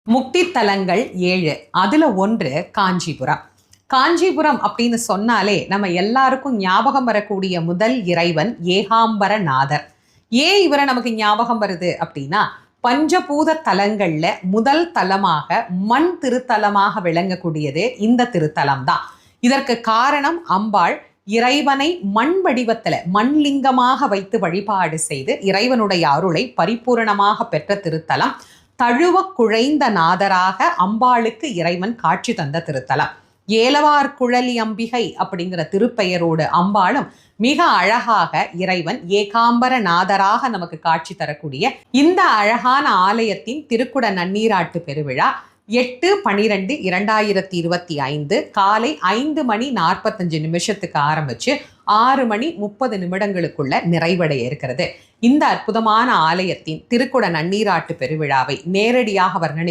முக்தி தலங்கள் 7. அதுல ஒன்று காஞ்சிபுரம். காஞ்சிபுரம் அப்படின்னு சொன்னாலே நம்ம எல்லாருக்கும் ஞாபகம் வரக்கூடிய முதல் இறைவன் ஏகாம்பரநாதர். ஏன் இவரை நமக்கு ஞாபகம் வருது அப்படின்னா, பஞ்சபூத தலங்கள்ல முதல் தலமாக மண் திருத்தலமாக விளங்கக்கூடியது இந்த திருத்தலம் தான். இதற்கு காரணம் அம்பாள் இறைவனை மண் வடிவத்துல மண்லிங்கமாக வைத்து வழிபாடு செய்து இறைவனுடைய அருளை பரிபூரணமாக பெற்ற திருத்தலம். தழுவ குழைந்த நாதராக அம்பாளுக்கு இறைவன் காட்சி தந்த திருத்தலம். ஏலவார் குழலி அம்பிகை அப்படிங்கிற திருப்பெயரோடு அம்பாளும் மிக அழகாக இறைவன் ஏகாம்பர நாதராக நமக்கு காட்சி தரக்கூடிய இந்த அழகான ஆலயத்தின் திருக்குட நன்னீராட்டு பெருவிழா 8/12/2025 காலை 5:45 ஆரம்பிச்சு 6:30 நிறைவடைய இருக்கிறது. இந்த அற்புதமான ஆலயத்தின் திருக்குட நன்னீராட்டு பெருவிழாவை நேரடியாக வர்ணனை